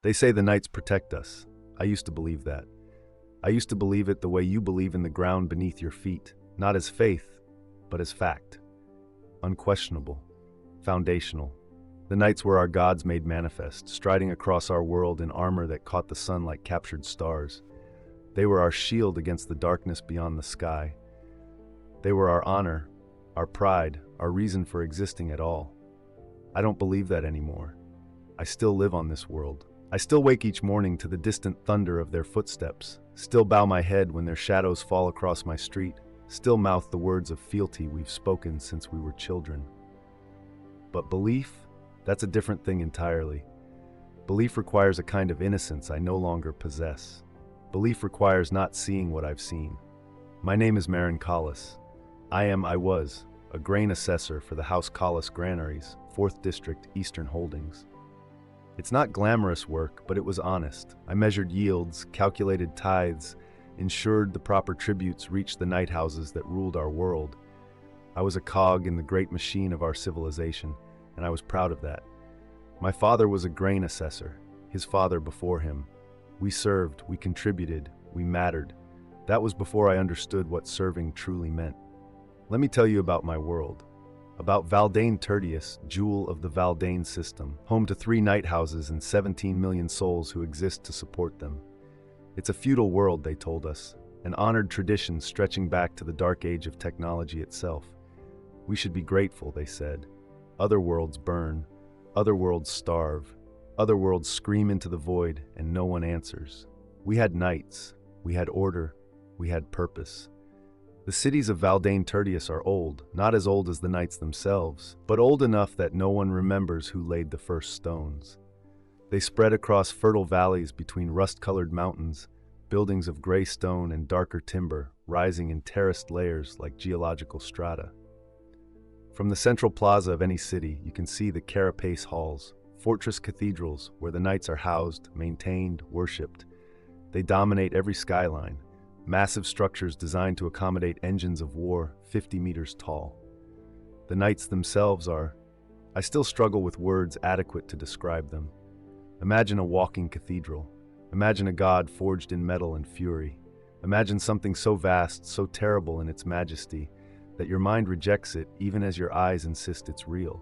They say the nights protect us. I used to believe that. I used to believe it the way you believe in the ground beneath your feet, not as faith, but as fact. Unquestionable, foundational. The nights were our gods made manifest, striding across our world in armor that caught the sun like captured stars. They were our shield against the darkness beyond the sky. They were our honor, our pride, our reason for existing at all. I don't believe that anymore. I still live on this world. I still wake each morning to the distant thunder of their footsteps, still bow my head when their shadows fall across my street, still mouth the words of fealty we've spoken since we were children. But belief? That's a different thing entirely. Belief requires a kind of innocence I no longer possess. Belief requires not seeing what I've seen. My name is Marin Collis. I was, a grain assessor for the House Collis Granaries, 4th District, Eastern Holdings. It's not glamorous work, but it was honest. I measured yields, calculated tithes, ensured the proper tributes reached the night houses that ruled our world. I was a cog in the great machine of our civilization, and I was proud of that. My father was a grain assessor, his father before him. We served, we contributed, we mattered. That was before I understood what serving truly meant. Let me tell you about my world. About Valdane Tertius, jewel of the Valdane system, home to 3 night houses and 17 million souls who exist to support them. It's a feudal world, they told us, an honored tradition stretching back to the dark age of technology itself. We should be grateful, they said. Other worlds burn, other worlds starve, other worlds scream into the void, and no one answers. We had knights, we had order, we had purpose. The cities of Valdane Tertius are old, not as old as the knights themselves, but old enough that no one remembers who laid the first stones. They spread across fertile valleys between rust-colored mountains, buildings of gray stone and darker timber, rising in terraced layers like geological strata. From the central plaza of any city, you can see the carapace halls, fortress cathedrals where the knights are housed, maintained, worshipped. They dominate every skyline. Massive structures designed to accommodate engines of war 50 meters tall. The knights themselves are... I still struggle with words adequate to describe them. Imagine a walking cathedral. Imagine a god forged in metal and fury. Imagine something so vast, so terrible in its majesty, that your mind rejects it even as your eyes insist it's real.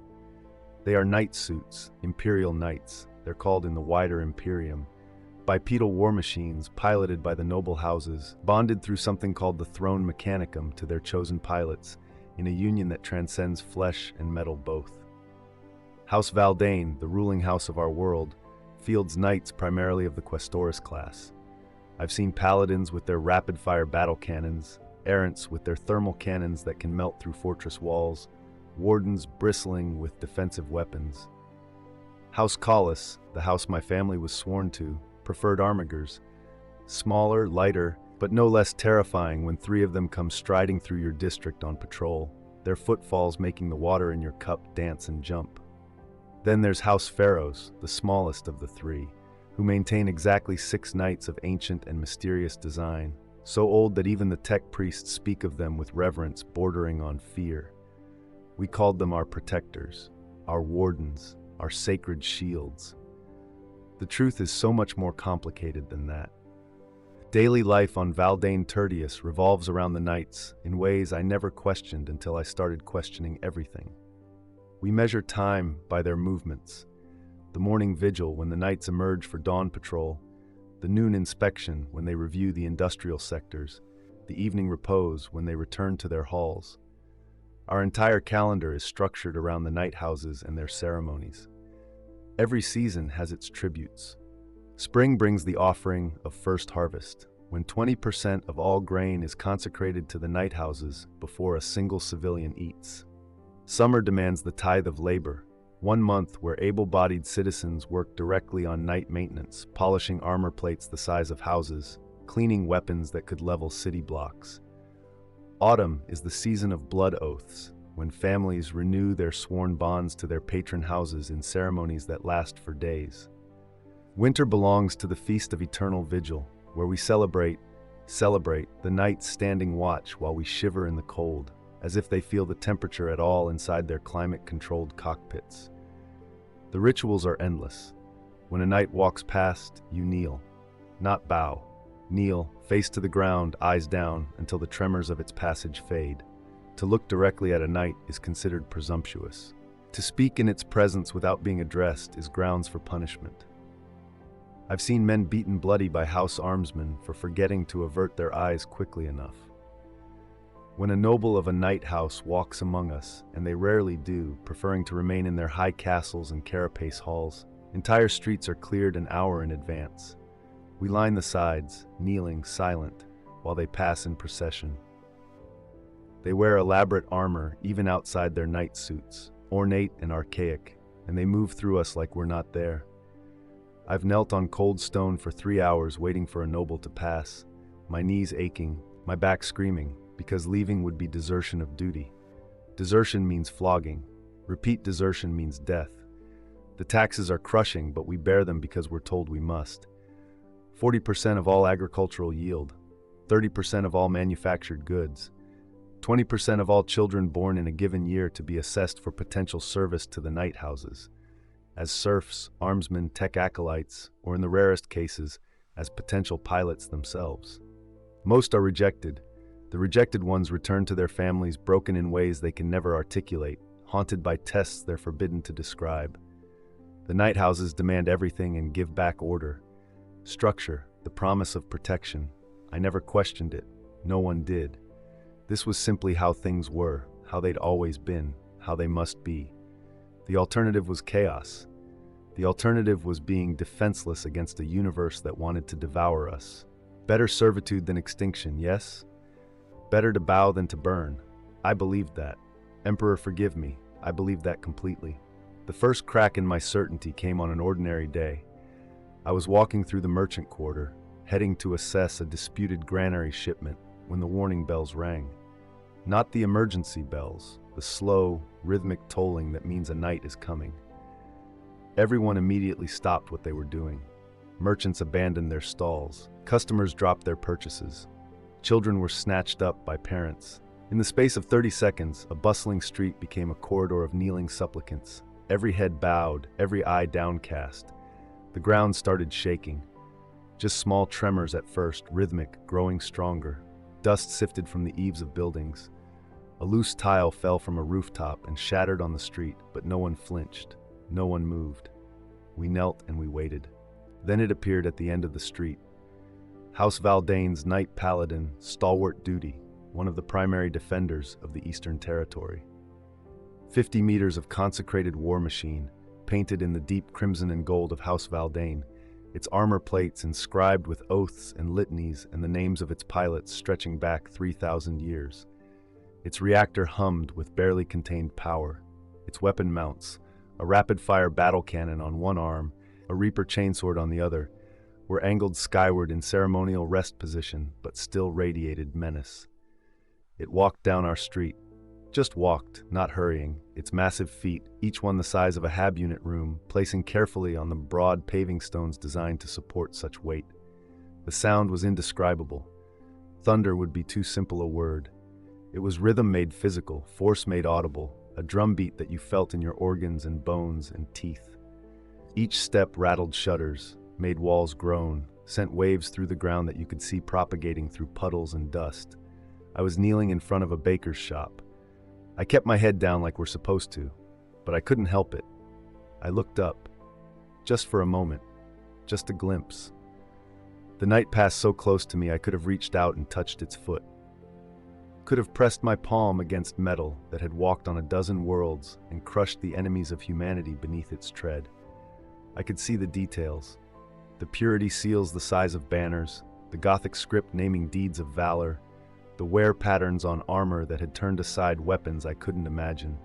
They are knight suits, imperial knights. They're called in the wider Imperium. Bipedal war machines piloted by the noble houses, bonded through something called the Throne Mechanicum to their chosen pilots, in a union that transcends flesh and metal both. House Valdane, the ruling house of our world, fields knights primarily of the Quaestorus class. I've seen paladins with their rapid-fire battle cannons, errants with their thermal cannons that can melt through fortress walls, wardens bristling with defensive weapons. House Collis, the house my family was sworn to, preferred armigers, smaller, lighter, but no less terrifying when 3 of them come striding through your district on patrol, their footfalls making the water in your cup dance and jump. Then there's House Pharaohs, the smallest of the 3, who maintain exactly 6 knights of ancient and mysterious design, so old that even the tech priests speak of them with reverence bordering on fear. We called them our protectors, our wardens, our sacred shields. The truth is so much more complicated than that. Daily life on Valdane Tertius revolves around the knights in ways I never questioned until I started questioning everything. We measure time by their movements. The morning vigil when the knights emerge for dawn patrol, the noon inspection when they review the industrial sectors, the evening repose when they return to their halls. Our entire calendar is structured around the night houses and their ceremonies. Every season has its tributes. Spring brings the offering of first harvest, when 20% of all grain is consecrated to the night houses before a single civilian eats. Summer demands the tithe of labor, 1 month where able-bodied citizens work directly on night maintenance, polishing armor plates the size of houses, cleaning weapons that could level city blocks. Autumn is the season of blood oaths, when families renew their sworn bonds to their patron houses in ceremonies that last for days. Winter belongs to the Feast of Eternal Vigil, where we celebrate the knights standing watch while we shiver in the cold, as if they feel the temperature at all inside their climate-controlled cockpits. The rituals are endless. When a knight walks past, you kneel. Not bow. Kneel, face to the ground, eyes down, until the tremors of its passage fade. To look directly at a knight is considered presumptuous. To speak in its presence without being addressed is grounds for punishment. I've seen men beaten bloody by house armsmen for forgetting to avert their eyes quickly enough. When a noble of a knight house walks among us, and they rarely do, preferring to remain in their high castles and carapace halls, entire streets are cleared an hour in advance. We line the sides, kneeling, silent, while they pass in procession. They wear elaborate armor even outside their knight suits, ornate and archaic, and they move through us like we're not there. I've knelt on cold stone for 3 hours waiting for a noble to pass, my knees aching, my back screaming, because leaving would be desertion of duty. Desertion means flogging. Repeat desertion means death. The taxes are crushing, but we bear them because we're told we must. 40% of all agricultural yield, 30% of all manufactured goods, 20% of all children born in a given year to be assessed for potential service to the knight houses, as serfs, armsmen, tech acolytes, or in the rarest cases, as potential pilots themselves. Most are rejected. The rejected ones return to their families broken in ways they can never articulate, haunted by tests they're forbidden to describe. The knight houses demand everything and give back order. Structure, the promise of protection. I never questioned it. No one did. This was simply how things were, how they'd always been, how they must be. The alternative was chaos. The alternative was being defenseless against a universe that wanted to devour us. Better servitude than extinction, yes? Better to bow than to burn. I believed that. Emperor, forgive me. I believed that completely. The first crack in my certainty came on an ordinary day. I was walking through the merchant quarter, heading to assess a disputed granary shipment, when the warning bells rang. Not the emergency bells, the slow, rhythmic tolling that means a night is coming. Everyone immediately stopped what they were doing. Merchants abandoned their stalls. Customers dropped their purchases. Children were snatched up by parents. In the space of 30 seconds, a bustling street became a corridor of kneeling supplicants. Every head bowed, every eye downcast. The ground started shaking. Just small tremors at first, rhythmic, growing stronger. Dust sifted from the eaves of buildings. A loose tile fell from a rooftop and shattered on the street, but no one flinched. No one moved. We knelt and we waited. Then it appeared at the end of the street. House Valdane's Knight Paladin, stalwart duty, one of the primary defenders of the Eastern Territory. 50 meters of consecrated war machine, painted in the deep crimson and gold of House Valdane, its armor plates inscribed with oaths and litanies and the names of its pilots stretching back 3,000 years. Its reactor hummed with barely contained power. Its weapon mounts, a rapid-fire battle cannon on one arm, a Reaper chainsword on the other, were angled skyward in ceremonial rest position, but still radiated menace. It walked down our street. Just walked, not hurrying, its massive feet, each one the size of a hab unit room, placing carefully on the broad paving stones designed to support such weight. The sound was indescribable. Thunder would be too simple a word. It was rhythm made physical, force made audible, a drumbeat that you felt in your organs and bones and teeth. Each step rattled shutters, made walls groan, sent waves through the ground that you could see propagating through puddles and dust. I was kneeling in front of a baker's shop. I kept my head down like we're supposed to, but I couldn't help it. I looked up. Just for a moment. Just a glimpse. The night passed so close to me I could have reached out and touched its foot. Could have pressed my palm against metal that had walked on a dozen worlds and crushed the enemies of humanity beneath its tread. I could see the details. The purity seals the size of banners, the Gothic script naming deeds of valor, the wear patterns on armor that had turned aside weapons I couldn't imagine.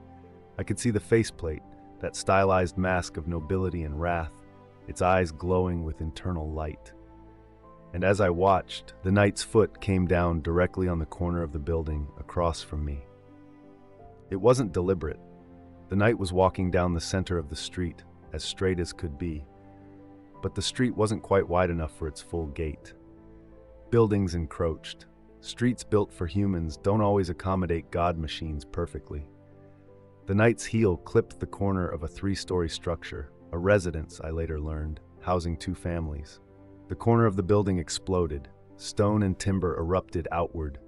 I could see the faceplate, that stylized mask of nobility and wrath, its eyes glowing with internal light. And as I watched, the knight's foot came down directly on the corner of the building across from me. It wasn't deliberate. The knight was walking down the center of the street, as straight as could be. But the street wasn't quite wide enough for its full gait. Buildings encroached. Streets built for humans don't always accommodate god machines perfectly. The knight's heel clipped the corner of a 3-story structure, a residence, I later learned, housing 2 families. The corner of the building exploded. Stone and timber erupted outward.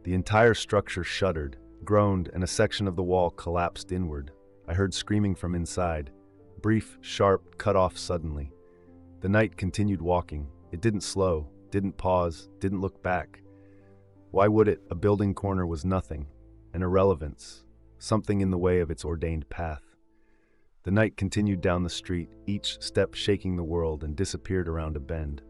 The entire structure shuddered, groaned, and a section of the wall collapsed inward. I heard screaming from inside. Brief, sharp, cut off suddenly. The knight continued walking. It didn't slow, didn't pause, didn't look back. Why would it? A building corner was nothing, an irrelevance, something in the way of its ordained path. The knight continued down the street, each step shaking the world, and disappeared around a bend.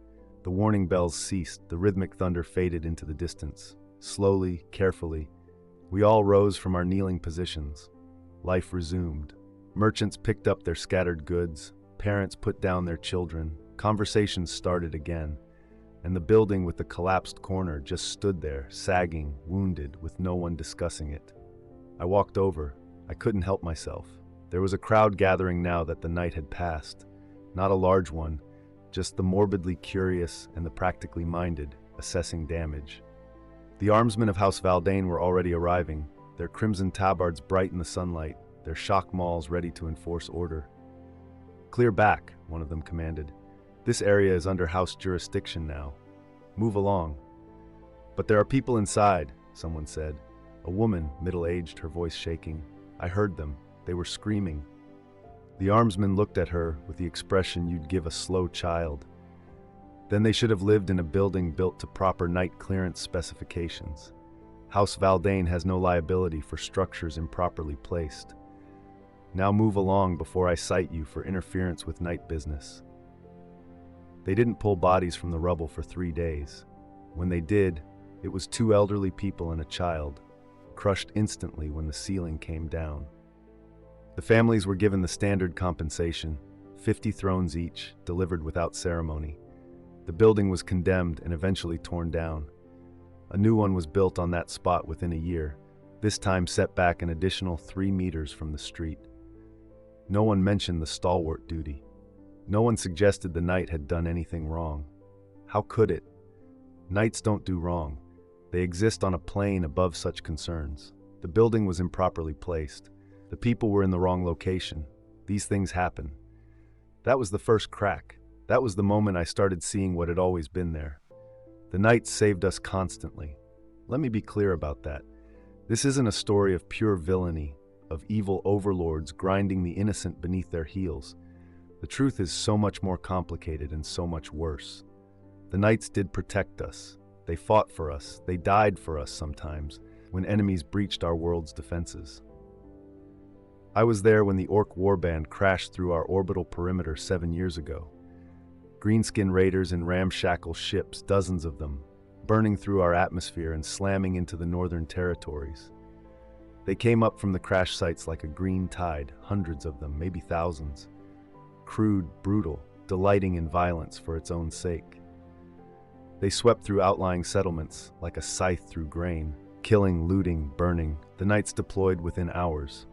The warning bells ceased, the rhythmic thunder faded into the distance. Slowly, carefully, we all rose from our kneeling positions. Life resumed. Merchants picked up their scattered goods, parents put down their children, conversations started again, and the building with the collapsed corner just stood there, sagging, wounded, with no one discussing it. I walked over. I couldn't help myself. There was a crowd gathering now that the night had passed. Not a large one, just the morbidly curious and the practically minded, assessing damage. The armsmen of House Valdane were already arriving, their crimson tabards bright in the sunlight, their shock mauls ready to enforce order. "Clear back," one of them commanded. "This area is under house jurisdiction now. Move along." "But there are people inside," someone said. A woman, middle-aged, her voice shaking. I heard them. They were screaming. The armsmen looked at her with the expression you'd give a slow child. Then they should have lived in a building built to proper night clearance specifications. House Valdane has no liability for structures improperly placed. Now move along before I cite you for interference with night business. They didn't pull bodies from the rubble for 3 days. When they did, it was 2 elderly people and a child, crushed instantly when the ceiling came down. The families were given the standard compensation, 50 thrones each, delivered without ceremony. The building was condemned and eventually torn down. A new one was built on that spot within a year, this time set back an additional 3 meters from the street. No one mentioned the stalwart duty. No one suggested the knight had done anything wrong. How could it? Knights don't do wrong. They exist on a plane above such concerns. The building was improperly placed. The people were in the wrong location. These things happen. That was the first crack. That was the moment I started seeing what had always been there. The knights saved us constantly. Let me be clear about that. This isn't a story of pure villainy, of evil overlords grinding the innocent beneath their heels. The truth is so much more complicated and so much worse. The knights did protect us. They fought for us. They died for us sometimes, when enemies breached our world's defenses. I was there when the Ork warband crashed through our orbital perimeter 7 years ago. Greenskin raiders in ramshackle ships, dozens of them, burning through our atmosphere and slamming into the northern territories. They came up from the crash sites like a green tide, hundreds of them, maybe thousands. Crude, brutal, delighting in violence for its own sake. They swept through outlying settlements like a scythe through grain, killing, looting, burning. The knights deployed within hours.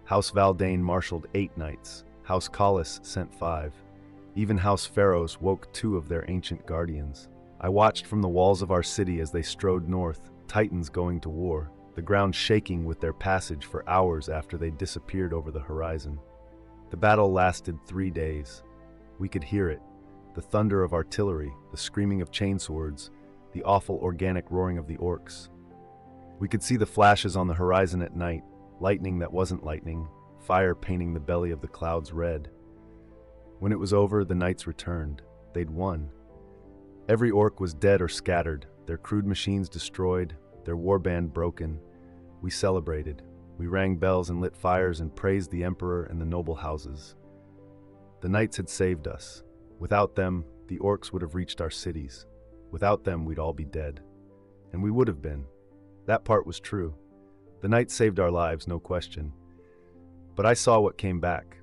House Valdane marshaled 8 knights. House Collis sent 5. Even House Pharos woke 2 of their ancient guardians. I watched from the walls of our city as they strode north, titans going to war, the ground shaking with their passage for hours after they disappeared over the horizon. The battle lasted 3 days. We could hear it. The thunder of artillery, the screaming of chainswords, the awful organic roaring of the orcs. We could see the flashes on the horizon at night, lightning that wasn't lightning, fire painting the belly of the clouds red. When it was over, the knights returned. They'd won. Every orc was dead or scattered, their crude machines destroyed, their warband broken. We celebrated. We rang bells and lit fires and praised the emperor and the noble houses. The knights had saved us. Without them, the orcs would have reached our cities. Without them, we'd all be dead. And we would have been. That part was true. The knights saved our lives, no question. But I saw what came back.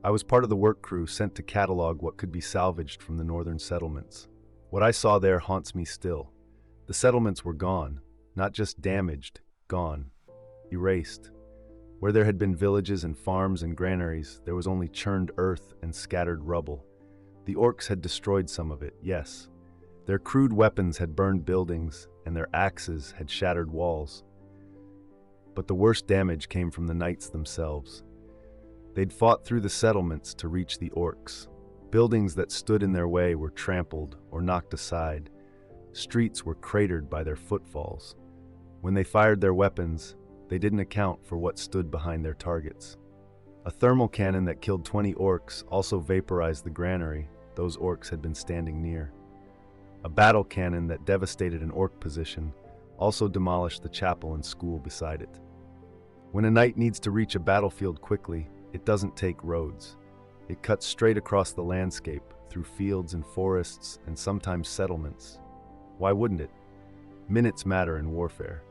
I was part of the work crew sent to catalog what could be salvaged from the northern settlements. What I saw there haunts me still. The settlements were gone, not just damaged, gone, erased. Where there had been villages and farms and granaries, there was only churned earth and scattered rubble. The orcs had destroyed some of it, yes. Their crude weapons had burned buildings, and their axes had shattered walls. But the worst damage came from the knights themselves. They'd fought through the settlements to reach the orcs, Buildings that stood in their way were trampled or knocked aside. Streets were cratered by their footfalls. When they fired their weapons, they didn't account for what stood behind their targets. A thermal cannon that killed 20 orcs also vaporized the granary those orcs had been standing near. A battle cannon that devastated an orc position also demolished the chapel and school beside it. When a knight needs to reach a battlefield quickly, it doesn't take roads. It cuts straight across the landscape, through fields and forests and sometimes settlements. Why wouldn't it? Minutes matter in warfare.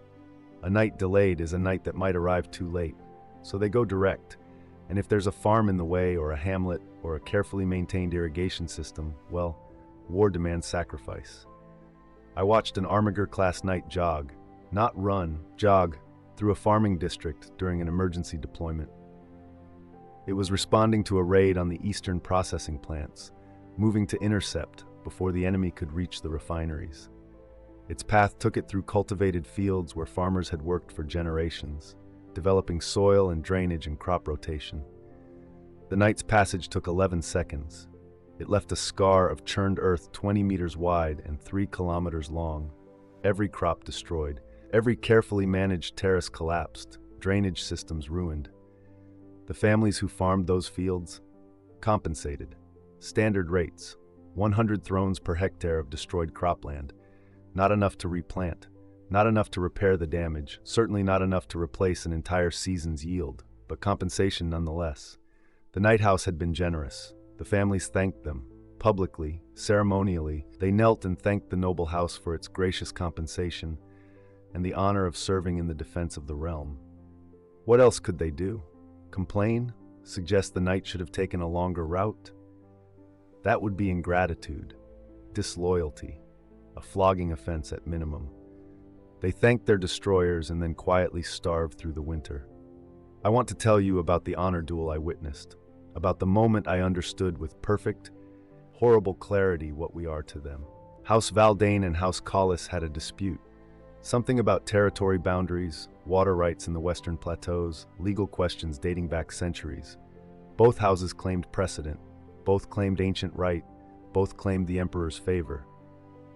A knight delayed is a knight that might arrive too late, so they go direct. And if there's a farm in the way, or a hamlet, or a carefully maintained irrigation system, well, war demands sacrifice. I watched an Armiger-class knight jog, not run, jog, through a farming district during an emergency deployment. It was responding to a raid on the eastern processing plants, moving to intercept before the enemy could reach the refineries. Its path took it through cultivated fields where farmers had worked for generations, developing soil and drainage and crop rotation. The knight's passage took 11 seconds. It left a scar of churned earth 20 meters wide and 3 kilometers long. Every crop destroyed, every carefully managed terrace collapsed, drainage systems ruined. The families who farmed those fields compensated. Standard rates, 100 thrones per hectare of destroyed cropland. Not enough to replant, not enough to repair the damage, certainly not enough to replace an entire season's yield, but compensation nonetheless. The Night House had been generous. The families thanked them. Publicly, ceremonially, they knelt and thanked the noble house for its gracious compensation and the honor of serving in the defense of the realm. What else could they do? Complain? Suggest the knight should have taken a longer route? That would be ingratitude, disloyalty, a flogging offense at minimum. They thanked their destroyers and then quietly starved through the winter. I want to tell you about the honor duel I witnessed, about the moment I understood with perfect, horrible clarity what we are to them. House Valdane and House Collis had a dispute. Something about territory boundaries, water rights in the Western Plateaus, legal questions dating back centuries. Both houses claimed precedent, both claimed ancient right, both claimed the Emperor's favor.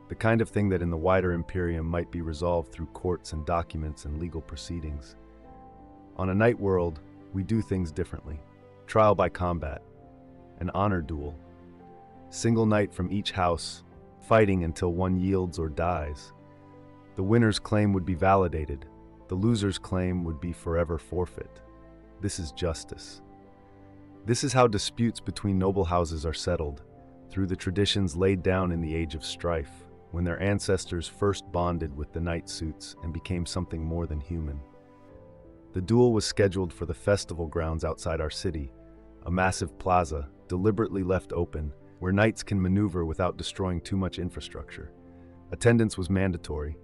The kind of thing that in the wider Imperium might be resolved through courts and documents and legal proceedings. On a night world, we do things differently. Trial by combat, an honor duel. Single knight from each house, fighting until one yields or dies. The winner's claim would be validated. The loser's claim would be forever forfeit. This is justice. This is how disputes between noble houses are settled, through the traditions laid down in the Age of Strife, when their ancestors first bonded with the knight suits and became something more than human. The duel was scheduled for the festival grounds outside our city, a massive plaza deliberately left open where knights can maneuver without destroying too much infrastructure. Attendance was mandatory.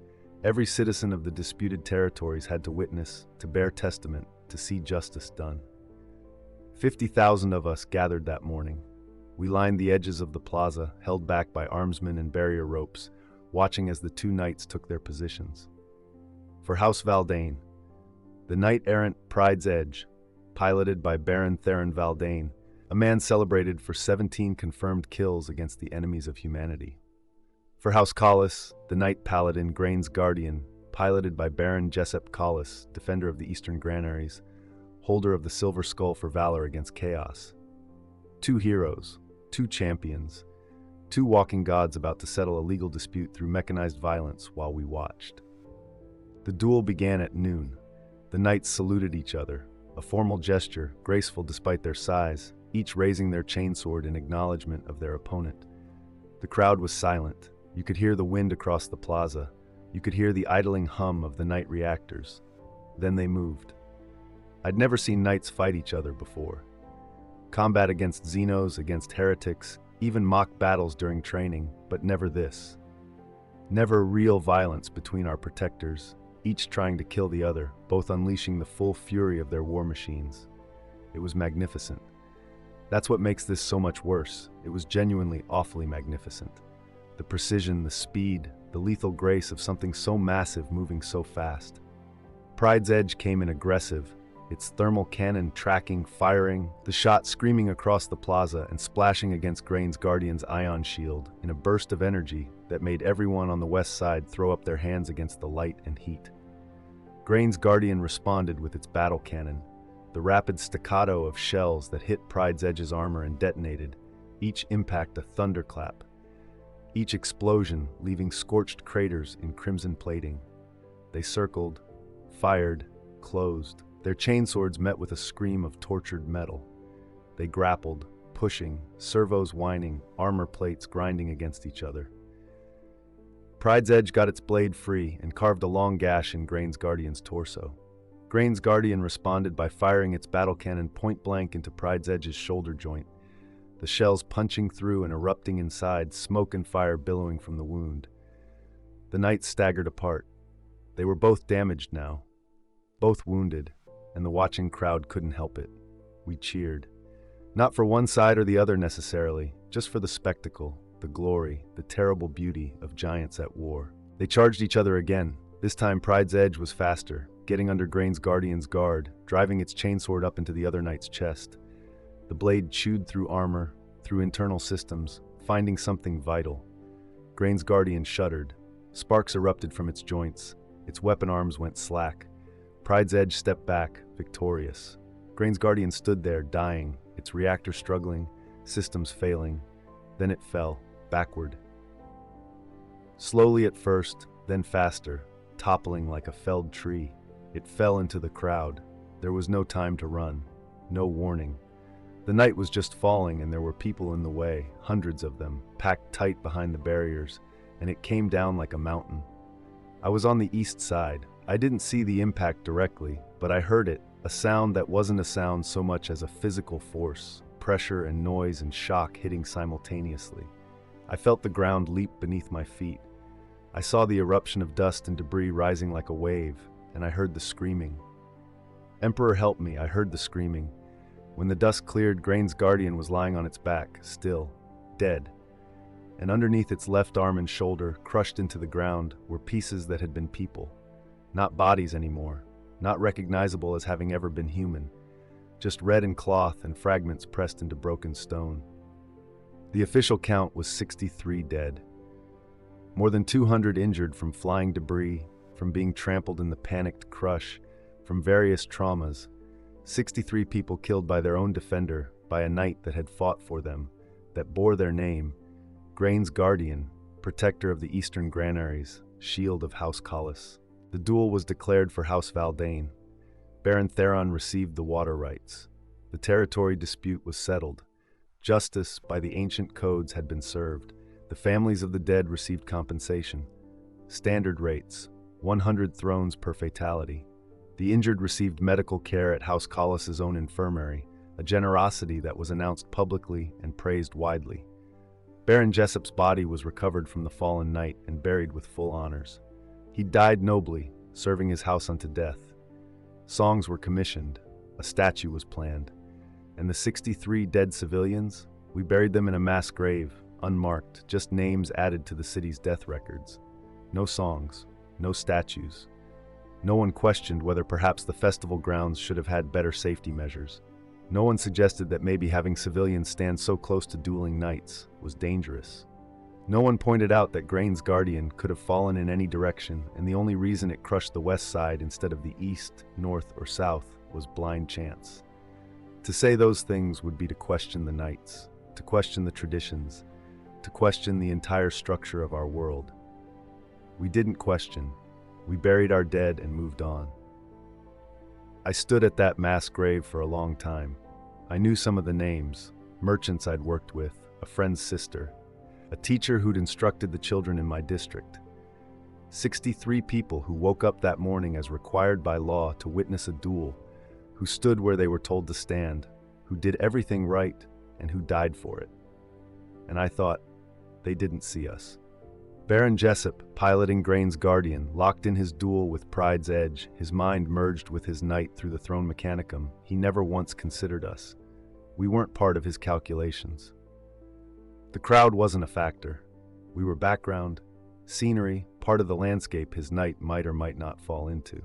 Every citizen of the disputed territories had to witness, to bear testament, to see justice done. 50,000 of us gathered that morning. We lined the edges of the plaza, held back by armsmen and barrier ropes, watching as the two knights took their positions. For House Valdane, the knight-errant Pride's Edge, piloted by Baron Theron Valdane, a man celebrated for 17 confirmed kills against the enemies of humanity. For House Collis, the knight paladin Grain's Guardian, piloted by Baron Jessup Collis, defender of the Eastern Granaries, holder of the Silver Skull for valor against chaos. Two heroes, two champions, two walking gods about to settle a legal dispute through mechanized violence while we watched. The duel began at noon. The knights saluted each other, a formal gesture, graceful despite their size, each raising their chainsword in acknowledgement of their opponent. The crowd was silent. You could hear the wind across the plaza. You could hear the idling hum of the night reactors. Then they moved. I'd never seen knights fight each other before. Combat against xenos, against heretics, even mock battles during training, but never this. Never real violence between our protectors, each trying to kill the other, both unleashing the full fury of their war machines. It was magnificent. That's what makes this so much worse. It was genuinely awfully magnificent. The precision, the speed, the lethal grace of something so massive moving so fast. Pride's Edge came in aggressive, its thermal cannon tracking, firing, the shot screaming across the plaza and splashing against Grain's Guardian's ion shield in a burst of energy that made everyone on the west side throw up their hands against the light and heat. Grain's Guardian responded with its battle cannon, the rapid staccato of shells that hit Pride's Edge's armor and detonated, each impact a thunderclap, each explosion leaving scorched craters in crimson plating. They circled, fired, closed. Their chainswords met with a scream of tortured metal. They grappled, pushing, servos whining, armor plates grinding against each other. Pride's Edge got its blade free and carved a long gash in Grain's Guardian's torso. Grain's Guardian responded by firing its battle cannon point-blank into Pride's Edge's shoulder joint, the shells punching through and erupting inside, smoke and fire billowing from the wound. The knights staggered apart. They were both damaged now, both wounded, and the watching crowd couldn't help it. We cheered. Not for one side or the other necessarily, just for the spectacle, the glory, the terrible beauty of giants at war. They charged each other again. This time Pride's Edge was faster, getting under Grain's Guardian's guard, driving its chainsword up into the other knight's chest. The blade chewed through armor, through internal systems, finding something vital. Grain's Guardian shuddered. Sparks erupted from its joints. Its weapon arms went slack. Pride's Edge stepped back, victorious. Grain's Guardian stood there, dying, its reactor struggling, systems failing. Then it fell, backward. Slowly at first, then faster, toppling like a felled tree. It fell into the crowd. There was no time to run, no warning. The night was just falling and there were people in the way, hundreds of them, packed tight behind the barriers, and it came down like a mountain. I was on the east side. I didn't see the impact directly, but I heard it, a sound that wasn't a sound so much as a physical force, pressure and noise and shock hitting simultaneously. I felt the ground leap beneath my feet. I saw the eruption of dust and debris rising like a wave, and I heard the screaming. Emperor help me, I heard the screaming. When the dust cleared, Grain's Guardian was lying on its back, still, dead. And underneath its left arm and shoulder, crushed into the ground, were pieces that had been people. Not bodies anymore, not recognizable as having ever been human, just red and cloth and fragments pressed into broken stone. The official count was 63 dead. More than 200 injured from flying debris, from being trampled in the panicked crush, from various traumas. 63 people killed by their own defender, by a knight that had fought for them, that bore their name, Grain's Guardian, protector of the eastern granaries, shield of House Collis. The duel was declared for House Valdane. Baron Theron received the water rights. The territory dispute was settled. Justice, by the ancient codes, had been served. The families of the dead received compensation. Standard rates, 100 thrones per fatality. The injured received medical care at House Collis's own infirmary, a generosity that was announced publicly and praised widely. Baron Jessup's body was recovered from the fallen knight and buried with full honors. He died nobly, serving his house unto death. Songs were commissioned, a statue was planned, and the 63 dead civilians, we buried them in a mass grave, unmarked, just names added to the city's death records. No songs, no statues. No one questioned whether perhaps the festival grounds should have had better safety measures. No one suggested that maybe having civilians stand so close to dueling knights was dangerous. No one pointed out that Grain's Guardian could have fallen in any direction, and the only reason it crushed the west side instead of the east, north, or south was blind chance. To say those things would be to question the knights, to question the traditions, to question the entire structure of our world. We didn't question. We buried our dead and moved on. I stood at that mass grave for a long time. I knew some of the names, merchants I'd worked with, a friend's sister, a teacher who'd instructed the children in my district. 63 people who woke up that morning as required by law to witness a duel, who stood where they were told to stand, who did everything right, and who died for it. And I thought, they didn't see us. Baron Jessup, piloting Grain's Guardian, locked in his duel with Pride's Edge, his mind merged with his knight through the Throne Mechanicum, he never once considered us. We weren't part of his calculations. The crowd wasn't a factor. We were background, scenery, part of the landscape his knight might or might not fall into.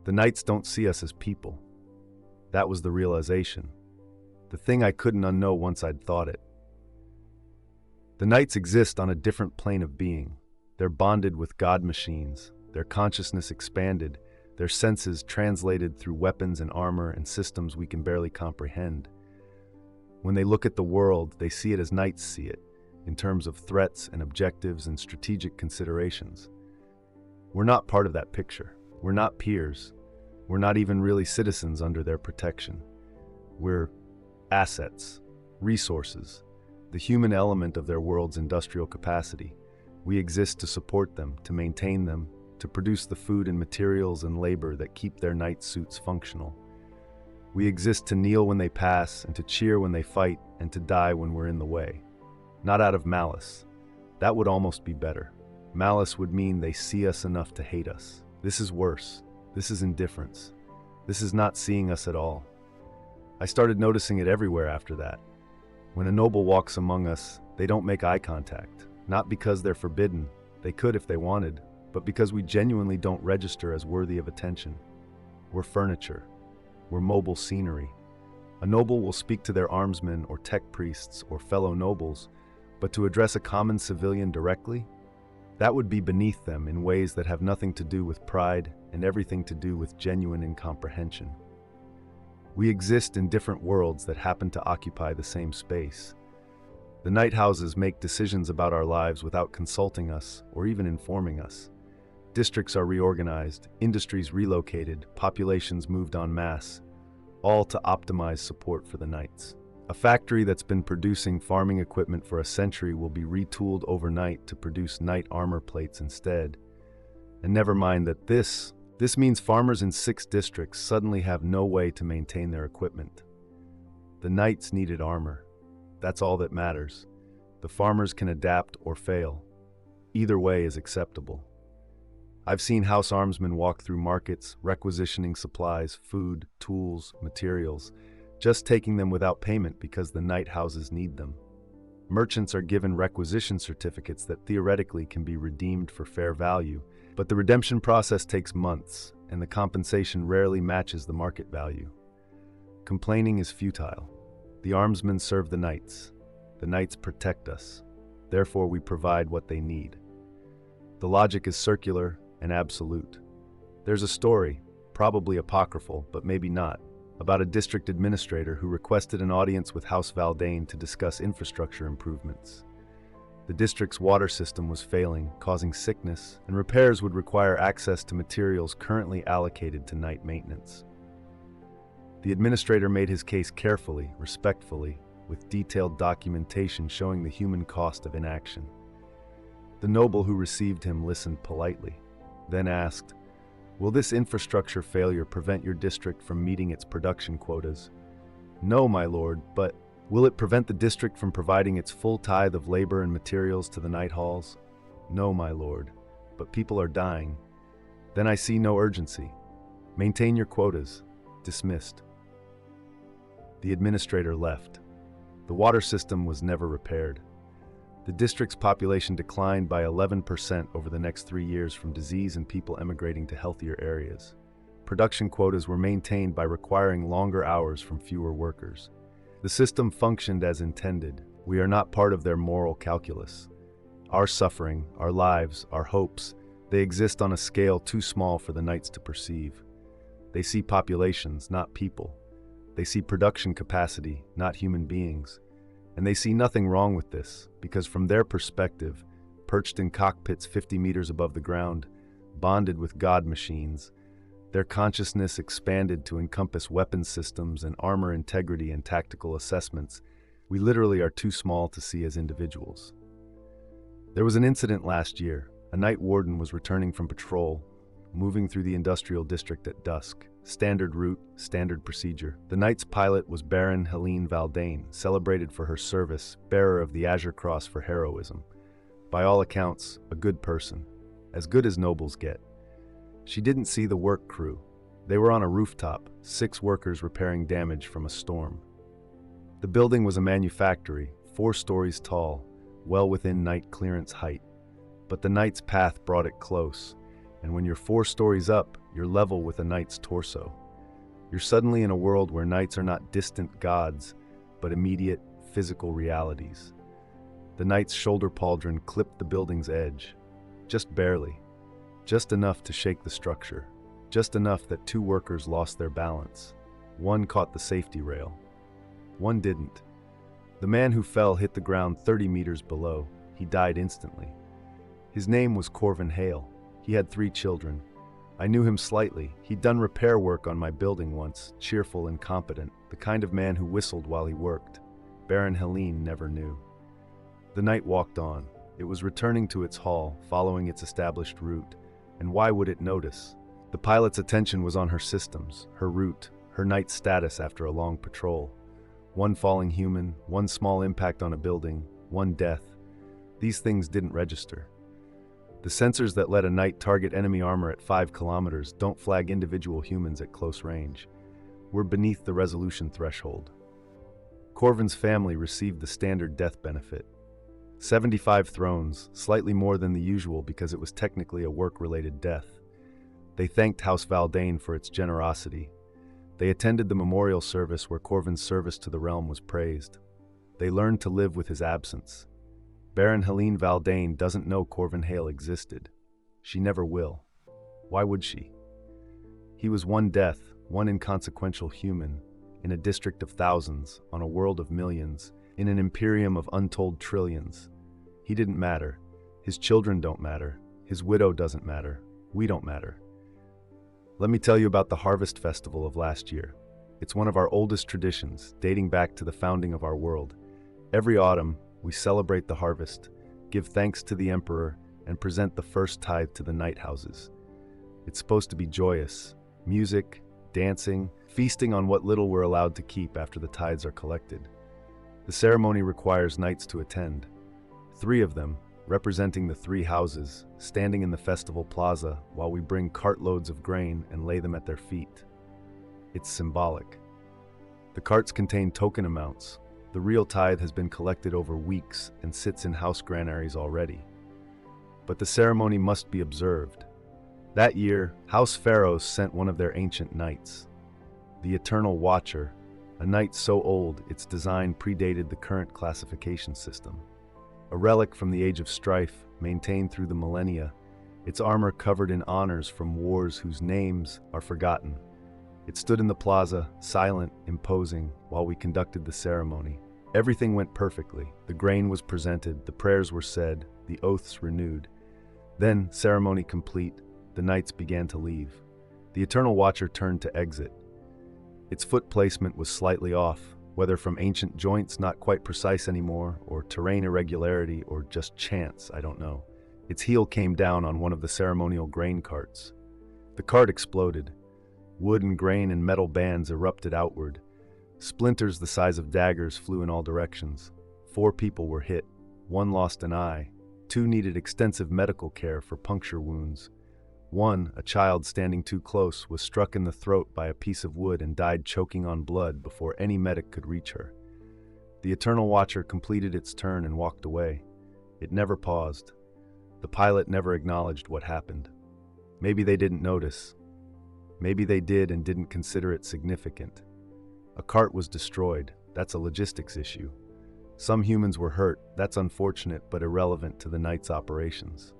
The knights don't see us as people. That was the realization. The thing I couldn't unknow once I'd thought it. The knights exist on a different plane of being. They're bonded with god machines, their consciousness expanded, their senses translated through weapons and armor and systems we can barely comprehend. When they look at the world, they see it as knights see it, in terms of threats and objectives and strategic considerations. We're not part of that picture. We're not peers. We're not even really citizens under their protection. We're assets, resources, the human element of their world's industrial capacity. We exist to support them, to maintain them, to produce the food and materials and labor that keep their knight suits functional. We exist to kneel when they pass, and to cheer when they fight, and to die when we're in the way. Not out of malice. That would almost be better. Malice would mean they see us enough to hate us. This is worse. This is indifference. This is not seeing us at all. I started noticing it everywhere after that. When a noble walks among us, they don't make eye contact. Not because they're forbidden. They could if they wanted, but because we genuinely don't register as worthy of attention. We're furniture. We're mobile scenery. A noble will speak to their armsmen or tech priests or fellow nobles, but to address a common civilian directly, that would be beneath them in ways that have nothing to do with pride and everything to do with genuine incomprehension. We exist in different worlds that happen to occupy the same space. The night houses make decisions about our lives without consulting us or even informing us. Districts are reorganized, industries relocated, populations moved en masse, all to optimize support for the knights. A factory that's been producing farming equipment for a century will be retooled overnight to produce knight armor plates instead. And never mind that this means farmers in 6 districts suddenly have no way to maintain their equipment. The knights needed armor. That's all that matters. The farmers can adapt or fail. Either way is acceptable. I've seen house armsmen walk through markets, requisitioning supplies, food, tools, materials, just taking them without payment because the knight houses need them. Merchants are given requisition certificates that theoretically can be redeemed for fair value, but the redemption process takes months, and the compensation rarely matches the market value. Complaining is futile. The armsmen serve the knights. The knights protect us. Therefore, we provide what they need. The logic is circular and absolute. There's a story, probably apocryphal, but maybe not, about a district administrator who requested an audience with House Valdane to discuss infrastructure improvements. The district's water system was failing, causing sickness, and repairs would require access to materials currently allocated to knight maintenance. The administrator made his case carefully, respectfully, with detailed documentation showing the human cost of inaction. The noble who received him listened politely, then asked, "Will this infrastructure failure prevent your district from meeting its production quotas?" "No, my lord, but will it prevent the district from providing its full tithe of labor and materials to the knight halls?" "No, my lord, but people are dying." "Then I see no urgency. Maintain your quotas." Dismissed. The administrator left. The water system was never repaired. The district's population declined by 11% over the next 3 years from disease and people emigrating to healthier areas. Production quotas were maintained by requiring longer hours from fewer workers. The system functioned as intended. We are not part of their moral calculus. Our suffering, our lives, our hopes, they exist on a scale too small for the knights to perceive. They see populations, not people. They see production capacity, not human beings. And they see nothing wrong with this, because from their perspective, perched in cockpits 50 meters above the ground, bonded with god machines, their consciousness expanded to encompass weapons systems and armor integrity and tactical assessments, we literally are too small to see as individuals. There was an incident last year. A night warden was returning from patrol, moving through the industrial district at dusk. Standard route, standard procedure. The knight's pilot was Baron Helene Valdane, celebrated for her service, bearer of the Azure Cross for heroism. By all accounts, a good person. As good as nobles get. She didn't see the work crew. They were on a rooftop, 6 workers repairing damage from a storm. The building was a manufactory, 4 stories tall, well within night clearance height. But the knight's path brought it close, and when you're 4 stories up, you're level with a knight's torso. You're suddenly in a world where knights are not distant gods, but immediate, physical realities. The knight's shoulder pauldron clipped the building's edge, just barely, just enough to shake the structure, just enough that two workers lost their balance. One caught the safety rail. One didn't. The man who fell hit the ground 30 meters below. He died instantly. His name was Corvin Hale. He had 3 children. I knew him slightly. He'd done repair work on my building once, cheerful and competent, the kind of man who whistled while he worked. Baron Helene never knew. The night walked on. It was returning to its hall, following its established route. And why would it notice? The pilot's attention was on her systems, her route, her night's status after a long patrol. One falling human, one small impact on a building, one death. These things didn't register. The sensors that let a knight target enemy armor at 5 kilometers don't flag individual humans at close range. We're beneath the resolution threshold. Corvin's family received the standard death benefit. 75 thrones, slightly more than the usual because it was technically a work-related death. They thanked House Valdane for its generosity. They attended the memorial service where Corvin's service to the realm was praised. They learned to live with his absence. Baron Helene Valdane doesn't know Corvin Hale existed. She never will. Why would she? He was one death, one inconsequential human, in a district of thousands, on a world of millions, in an imperium of untold trillions. He didn't matter. His children don't matter. His widow doesn't matter. We don't matter. Let me tell you about the Harvest Festival of last year. It's one of our oldest traditions, dating back to the founding of our world. Every autumn, we celebrate the harvest, give thanks to the Emperor, and present the first tithe to the night houses. It's supposed to be joyous. Music, dancing, feasting on what little we're allowed to keep after the tithes are collected. The ceremony requires knights to attend. 3 of them, representing the 3 houses, standing in the festival plaza while we bring cartloads of grain and lay them at their feet. It's symbolic. The carts contain token amounts. The real tithe has been collected over weeks and sits in house granaries already. But the ceremony must be observed. That year, House Pharaohs sent one of their ancient knights, the Eternal Watcher, a knight so old its design predated the current classification system. A relic from the Age of Strife, maintained through the millennia, its armor covered in honors from wars whose names are forgotten. It stood in the plaza, silent, imposing, while we conducted the ceremony. Everything went perfectly. The grain was presented, the prayers were said, the oaths renewed. Then, ceremony complete, the knights began to leave. The Eternal Watcher turned to exit. Its foot placement was slightly off, whether from ancient joints not quite precise anymore, or terrain irregularity, or just chance, I don't know. Its heel came down on one of the ceremonial grain carts. The cart exploded. Wood and grain and metal bands erupted outward. Splinters the size of daggers flew in all directions. 4 people were hit. 1 lost an eye. 2 needed extensive medical care for puncture wounds. 1, a child standing too close, was struck in the throat by a piece of wood and died choking on blood before any medic could reach her. The Eternal Watcher completed its turn and walked away. It never paused. The pilot never acknowledged what happened. Maybe they didn't notice. Maybe they did and didn't consider it significant. A cart was destroyed. That's a logistics issue. Some humans were hurt. That's unfortunate but irrelevant to the night's operations.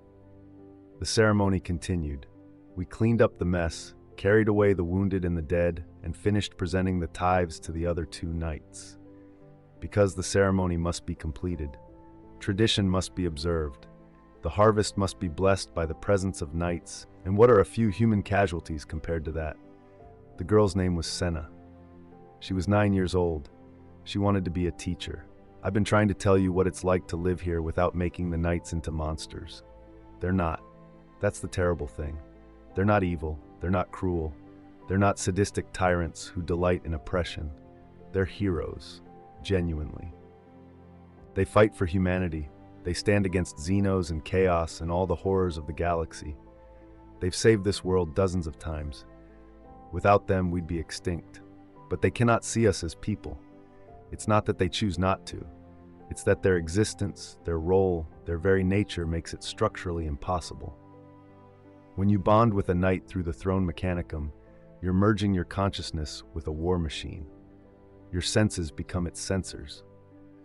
The ceremony continued. We cleaned up the mess, carried away the wounded and the dead, and finished presenting the tithes to the other 2 knights. Because the ceremony must be completed, tradition must be observed. The harvest must be blessed by the presence of knights, and what are a few human casualties compared to that? The girl's name was Senna. She was 9 years old. She wanted to be a teacher. I've been trying to tell you what it's like to live here without making the knights into monsters. They're not. That's the terrible thing. They're not evil. They're not cruel. They're not sadistic tyrants who delight in oppression. They're heroes, genuinely. They fight for humanity. They stand against xenos and chaos and all the horrors of the galaxy. They've saved this world dozens of times. Without them, we'd be extinct. But they cannot see us as people. It's not that they choose not to. It's that their existence, their role, their very nature makes it structurally impossible. When you bond with a knight through the Throne Mechanicum, You're merging your consciousness with a war machine. Your senses become its sensors.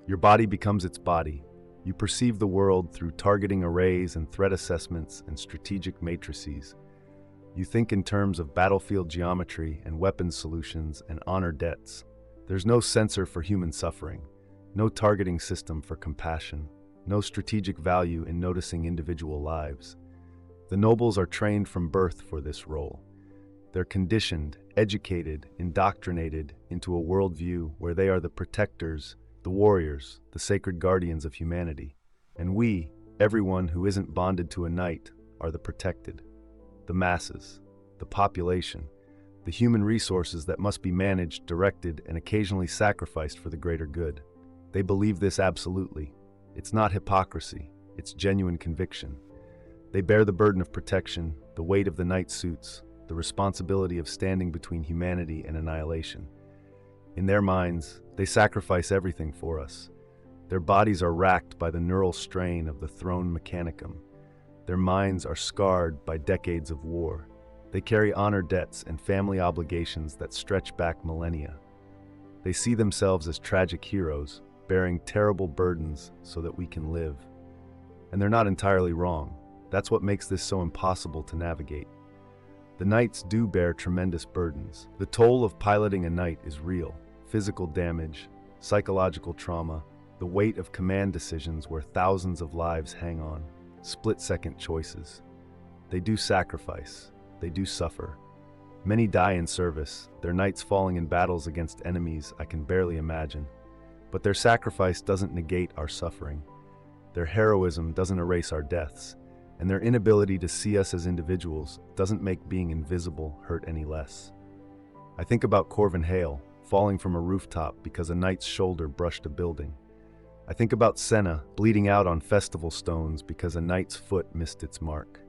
Your body becomes its body. You perceive the world through targeting arrays and threat assessments and strategic matrices. You think in terms of battlefield geometry and weapons solutions and honor debts. There's no sensor for human suffering, no targeting system for compassion, no strategic value in noticing individual lives. The nobles are trained from birth for this role. They're conditioned, educated, indoctrinated into a worldview where they are the protectors, the warriors, the sacred guardians of humanity. And we, everyone who isn't bonded to a knight, are the protected. The masses, the population, the human resources that must be managed, directed, and occasionally sacrificed for the greater good. They believe this absolutely. It's not hypocrisy, it's genuine conviction. They bear the burden of protection, the weight of the knight suits, the responsibility of standing between humanity and annihilation. In their minds, they sacrifice everything for us. Their bodies are racked by the neural strain of the throne mechanicum. Their minds are scarred by decades of war. They carry honor debts and family obligations that stretch back millennia. They see themselves as tragic heroes, bearing terrible burdens so that we can live. And they're not entirely wrong. That's what makes this so impossible to navigate. The knights do bear tremendous burdens. The toll of piloting a knight is real. Physical damage, psychological trauma, the weight of command decisions where thousands of lives hang on, split-second choices. They do sacrifice. They do suffer. Many die in service, their knights falling in battles against enemies I can barely imagine. But their sacrifice doesn't negate our suffering. Their heroism doesn't erase our deaths. And their inability to see us as individuals doesn't make being invisible hurt any less. I think about Corvin Hale, falling from a rooftop because a knight's shoulder brushed a building. I think about Senna bleeding out on festival stones because a knight's foot missed its mark.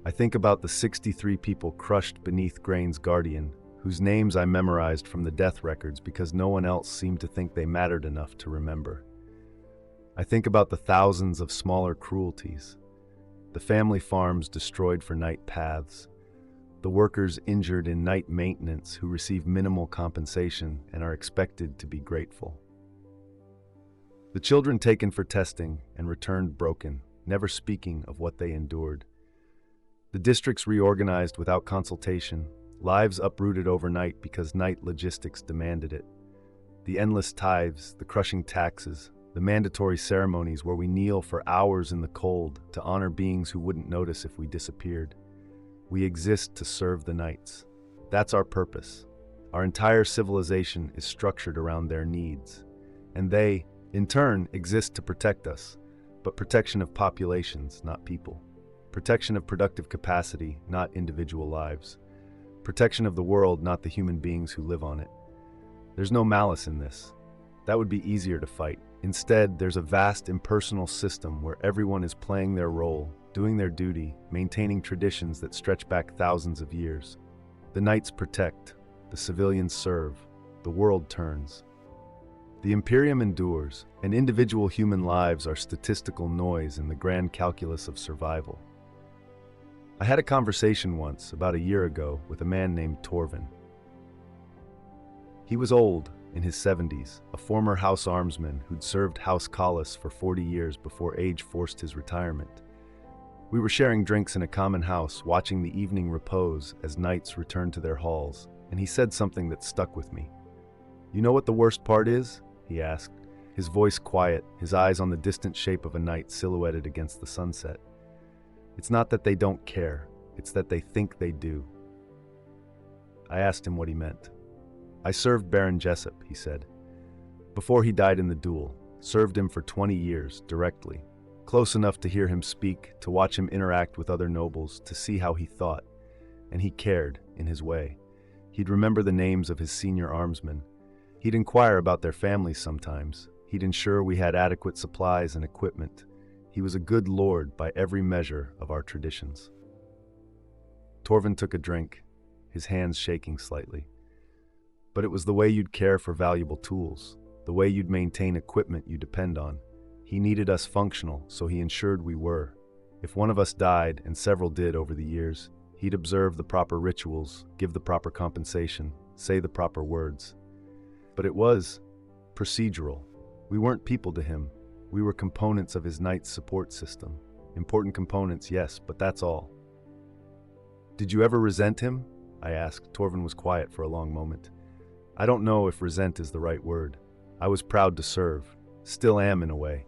I think about the 63 people crushed beneath Grain's Guardian, whose names I memorized from the death records because no one else seemed to think they mattered enough to remember. I think about the thousands of smaller cruelties, the family farms destroyed for night paths, the workers injured in night maintenance who receive minimal compensation and are expected to be grateful. The children taken for testing and returned broken, never speaking of what they endured. The districts reorganized without consultation, lives uprooted overnight because night logistics demanded it. The endless tithes, the crushing taxes, the mandatory ceremonies where we kneel for hours in the cold to honor beings who wouldn't notice if we disappeared. We exist to serve the knights. That's our purpose. Our entire civilization is structured around their needs. And they, in turn, exist to protect us, but protection of populations, not people. Protection of productive capacity, not individual lives. Protection of the world, not the human beings who live on it. There's no malice in this. That would be easier to fight. Instead, there's a vast impersonal system where everyone is playing their role, doing their duty, maintaining traditions that stretch back thousands of years. The knights protect, the civilians serve, the world turns. The Imperium endures, and individual human lives are statistical noise in the grand calculus of survival. I had a conversation once, about a year ago, with a man named Torvin. He was old, in his 70s, a former House Armsman who'd served House Collis for 40 years before age forced his retirement. We were sharing drinks in a common house, watching the evening repose as knights returned to their halls, and he said something that stuck with me. "You know what the worst part is?" he asked, his voice quiet, his eyes on the distant shape of a knight silhouetted against the sunset. "It's not that they don't care, it's that they think they do." I asked him what he meant. "I served Baron Jessup," he said. "Before he died in the duel, served him for 20 years, directly. Close enough to hear him speak, to watch him interact with other nobles, to see how he thought. And he cared, in his way. He'd remember the names of his senior armsmen. He'd inquire about their families sometimes. He'd ensure we had adequate supplies and equipment. He was a good lord by every measure of our traditions." Torvin took a drink, his hands shaking slightly. "But it was the way you'd care for valuable tools, the way you'd maintain equipment you depend on. He needed us functional, so he ensured we were. If one of us died, and several did over the years, He'd observe the proper rituals, give the proper compensation, say the proper words. But it was procedural. We weren't people to him. We were components of his knight's support system. Important components, yes, but that's all. Did you ever resent him? I asked. Torvin was quiet for a long moment. I don't know if resent is the right word. I was proud to serve. Still am in a way.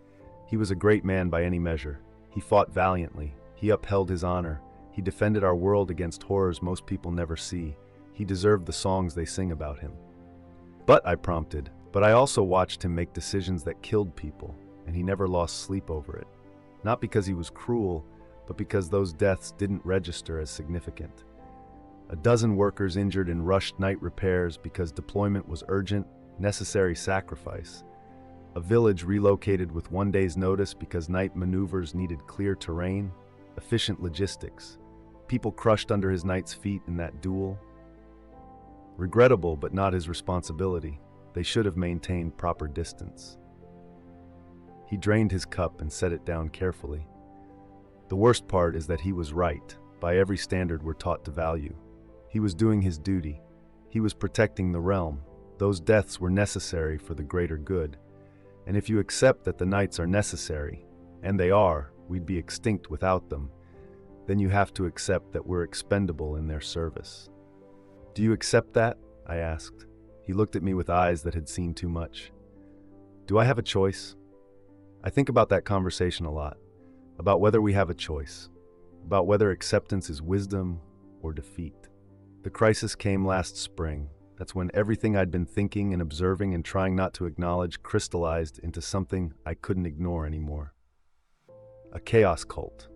He was a great man by any measure. He fought valiantly. He upheld his honor. He defended our world against horrors most people never see. He deserved the songs they sing about him. But, I prompted, but I also watched him make decisions that killed people, and he never lost sleep over it. Not because he was cruel, but because those deaths didn't register as significant. A dozen workers injured in rushed night repairs because deployment was urgent, necessary sacrifice. A village relocated with 1 day's notice because night maneuvers needed clear terrain, efficient logistics. People crushed under his knight's feet in that duel. Regrettable, but not his responsibility. They should have maintained proper distance. He drained his cup and set it down carefully. The worst part is that he was right, by every standard we're taught to value. He was doing his duty. He was protecting the realm. Those deaths were necessary for the greater good. And if you accept that the knights are necessary, and they are, we'd be extinct without them, then you have to accept that we're expendable in their service. Do you accept that? I asked. He looked at me with eyes that had seen too much. Do I have a choice? I think about that conversation a lot, about whether we have a choice, about whether acceptance is wisdom or defeat. The crisis came last spring. That's when everything I'd been thinking and observing and trying not to acknowledge crystallized into something I couldn't ignore anymore. A chaos cult.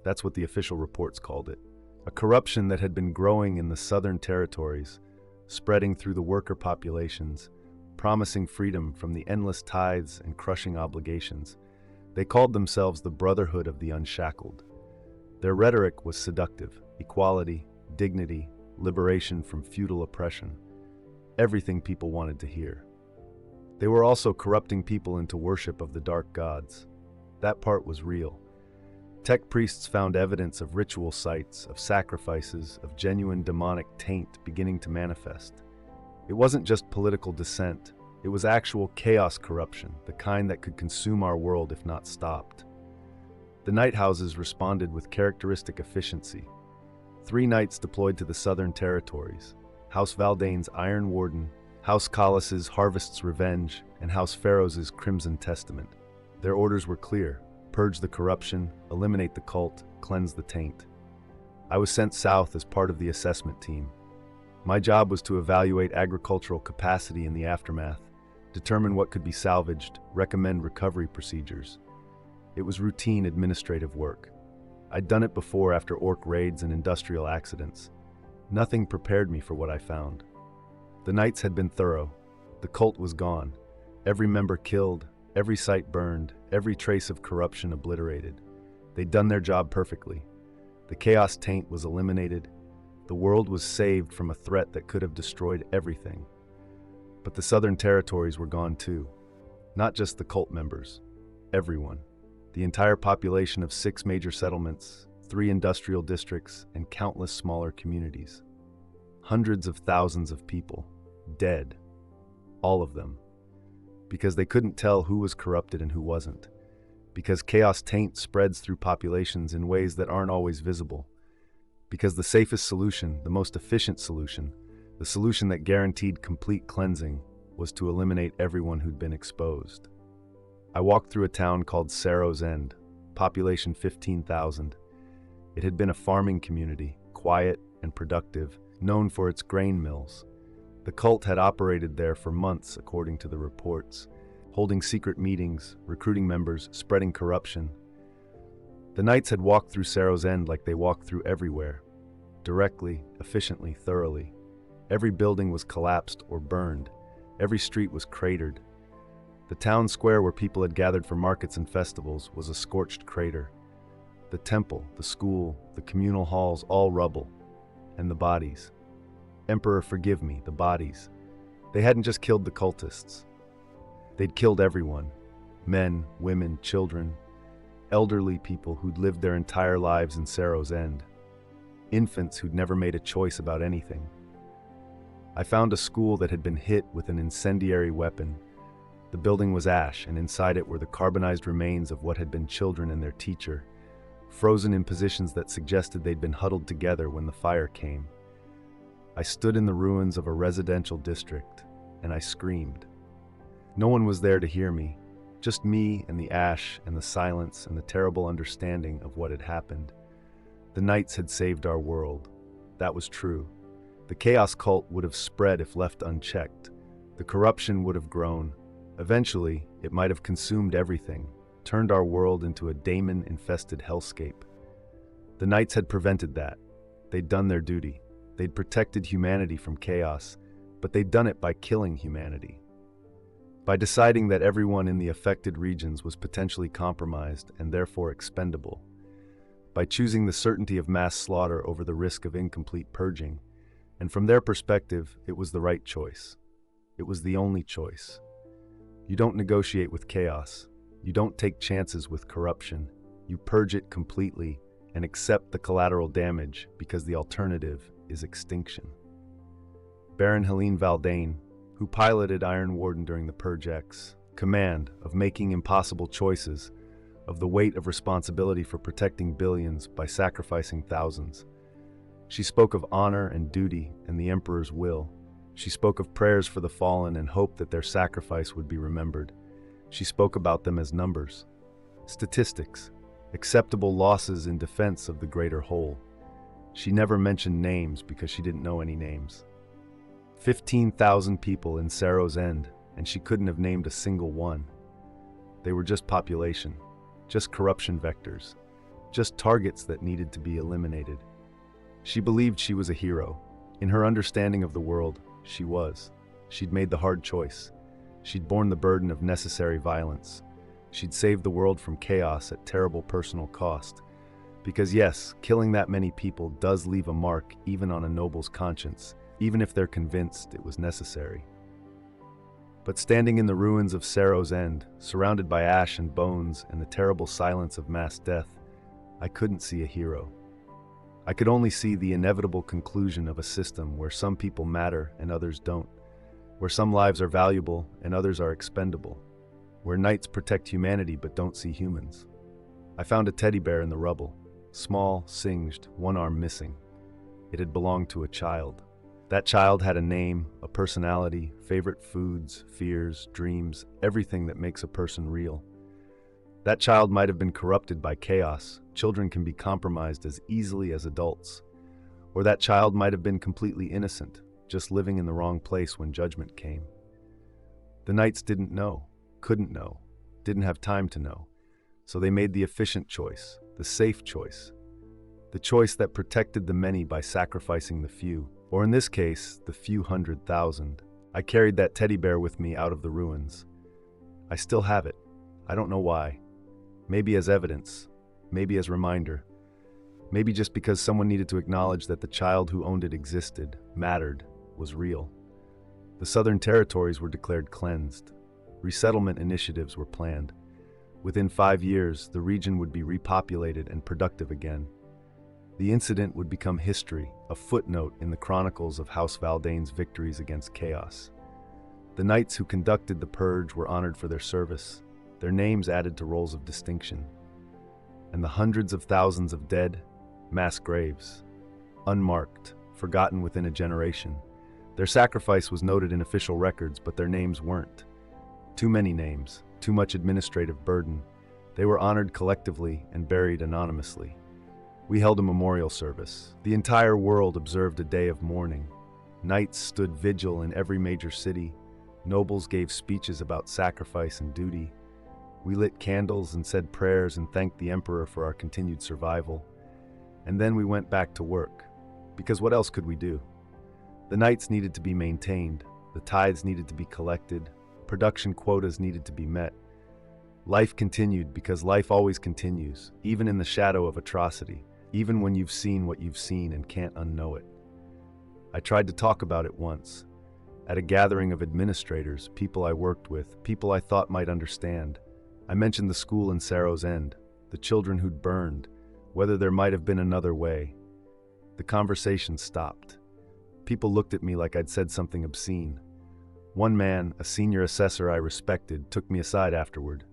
That's what the official reports called it. A corruption that had been growing in the southern territories, spreading through the worker populations, promising freedom from the endless tithes and crushing obligations. They called themselves the Brotherhood of the Unshackled. Their rhetoric was seductive: equality, dignity, liberation from feudal oppression. Everything people wanted to hear. They were also corrupting people into worship of the dark gods. That part was real. Tech priests found evidence of ritual sites, of sacrifices, of genuine demonic taint beginning to manifest. It wasn't just political dissent. It was actual chaos corruption, the kind that could consume our world if not stopped. The night houses responded with characteristic efficiency. 3 knights deployed to the southern territories: House Valdane's Iron Warden, House Colos's Harvest's Revenge, and House Pharaoh's Crimson Testament. Their orders were clear: purge the corruption, eliminate the cult, cleanse the taint. I was sent south as part of the assessment team. My job was to evaluate agricultural capacity in the aftermath, determine what could be salvaged, recommend recovery procedures. It was routine administrative work. I'd done it before after Ork raids and industrial accidents. Nothing prepared me for what I found. The knights had been thorough. The cult was gone. Every member killed, every site burned, every trace of corruption obliterated. They'd done their job perfectly. The chaos taint was eliminated. The world was saved from a threat that could have destroyed everything. But the southern territories were gone too. Not just the cult members. Everyone. The entire population of 6 major settlements, 3 industrial districts, and countless smaller communities. Hundreds of thousands of people. Dead. All of them. Because they couldn't tell who was corrupted and who wasn't. Because chaos taint spreads through populations in ways that aren't always visible. Because the safest solution, the most efficient solution, the solution that guaranteed complete cleansing, was to eliminate everyone who'd been exposed. I walked through a town called Sarrow's End, population 15,000. It had been a farming community, quiet and productive, known for its grain mills. The cult had operated there for months, according to the reports, holding secret meetings, recruiting members, spreading corruption. The knights had walked through Sarrow's End like they walked through everywhere, directly, efficiently, thoroughly. Every building was collapsed or burned. Every street was cratered. The town square where people had gathered for markets and festivals was a scorched crater. The temple, the school, the communal halls, all rubble. And the bodies. Emperor, forgive me, the bodies. They hadn't just killed the cultists. They'd killed everyone. Men, women, children, elderly people who'd lived their entire lives in Sarrow's End. infants who'd never made a choice about anything. I found a school that had been hit with an incendiary weapon. The building was ash, and inside it were the carbonized remains of what had been children and their teacher, frozen in positions that suggested they'd been huddled together when the fire came. I stood in the ruins of a residential district, and I screamed. No one was there to hear me, just me and the ash and the silence and the terrible understanding of what had happened. The Knights had saved our world. That was true. The chaos cult would have spread if left unchecked. The corruption would have grown. Eventually, it might have consumed everything, turned our world into a daemon-infested hellscape. The Knights had prevented that. They'd done their duty. They'd protected humanity from chaos, but they'd done it by killing humanity. By deciding that everyone in the affected regions was potentially compromised and therefore expendable. By choosing the certainty of mass slaughter over the risk of incomplete purging. And from their perspective, it was the right choice. It was the only choice. You don't negotiate with chaos. You don't take chances with corruption. You purge it completely and accept the collateral damage because the alternative is extinction. Baron Helene Valdane, who piloted Iron Warden during the Purge X, command of making impossible choices, of the weight of responsibility for protecting billions by sacrificing thousands. She spoke of honor and duty and the Emperor's will. She spoke of prayers for the fallen and hope that their sacrifice would be remembered. She spoke about them as numbers, statistics, acceptable losses in defense of the greater whole. She never mentioned names because she didn't know any names. 15,000 people in Sarrow's End, and she couldn't have named a single one. They were just population, just corruption vectors, just targets that needed to be eliminated. She believed she was a hero. In her understanding of the world, she was. She'd made the hard choice. She'd borne the burden of necessary violence. She'd saved the world from chaos at terrible personal cost. Because yes, killing that many people does leave a mark even on a noble's conscience, even if they're convinced it was necessary. But standing in the ruins of Sarrow's End, surrounded by ash and bones and the terrible silence of mass death, I couldn't see a hero. I could only see the inevitable conclusion of a system where some people matter and others don't, where some lives are valuable and others are expendable, where knights protect humanity but don't see humans. I found a teddy bear in the rubble, small, singed, one arm missing. It had belonged to a child. That child had a name, a personality, favorite foods, fears, dreams, everything that makes a person real. That child might have been corrupted by chaos. Children can be compromised as easily as adults. Or that child might have been completely innocent, just living in the wrong place when judgment came. The knights didn't know, couldn't know, didn't have time to know. So they made the efficient choice, the safe choice. The choice that protected the many by sacrificing the few. Or in this case, the few 100,000. I carried that teddy bear with me out of the ruins. I still have it. I don't know why. Maybe as evidence. Maybe as reminder. Maybe just because someone needed to acknowledge that the child who owned it existed, mattered, was real. The southern territories were declared cleansed. Resettlement initiatives were planned. Within 5 years, the region would be repopulated and productive again. The incident would become history, a footnote in the chronicles of House Valdane's victories against chaos. The knights who conducted the purge were honored for their service, their names added to rolls of distinction. And the hundreds of thousands of dead, mass graves, unmarked, forgotten within a generation. Their sacrifice was noted in official records, but their names weren't. Too many names, too much administrative burden. They were honored collectively and buried anonymously. We held a memorial service. The entire world observed a day of mourning. Knights stood vigil in every major city. Nobles gave speeches about sacrifice and duty. We lit candles and said prayers and thanked the Emperor for our continued survival. And then we went back to work. Because what else could we do? The knights needed to be maintained. The tithes needed to be collected. Production quotas needed to be met. Life continued because life always continues, even in the shadow of atrocity. Even when you've seen what you've seen and can't unknow it. I tried to talk about it once. At a gathering of administrators, people I worked with, people I thought might understand. I mentioned the school in Sarrow's End, the children who'd burned, whether there might have been another way. The conversation stopped. People looked at me like I'd said something obscene. One man, a senior assessor I respected, took me aside afterward.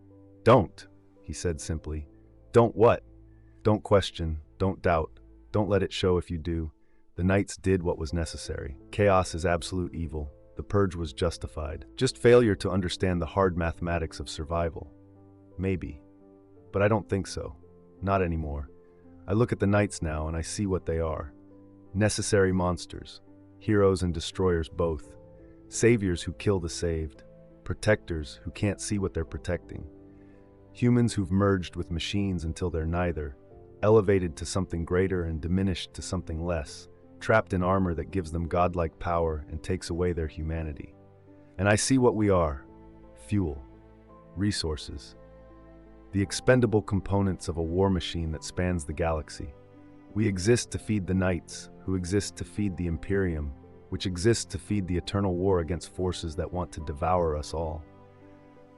"Don't," he said simply. "Don't what?" "Don't question, don't doubt, don't let it show if you do. The knights did what was necessary. Chaos is absolute evil. The purge was justified. Just failure to understand the hard mathematics of survival. Maybe. But I don't think so. Not anymore. I look at the knights now and I see what they are. Necessary monsters. Heroes and destroyers both. Saviors who kill the saved. Protectors who can't see what they're protecting. Humans who've merged with machines until they're neither. Elevated to something greater and diminished to something less. Trapped in armor that gives them godlike power and takes away their humanity. And I see what we are. Fuel. Resources. The expendable components of a war machine that spans the galaxy. We exist to feed the knights, who exist to feed the Imperium, which exists to feed the eternal war against forces that want to devour us all.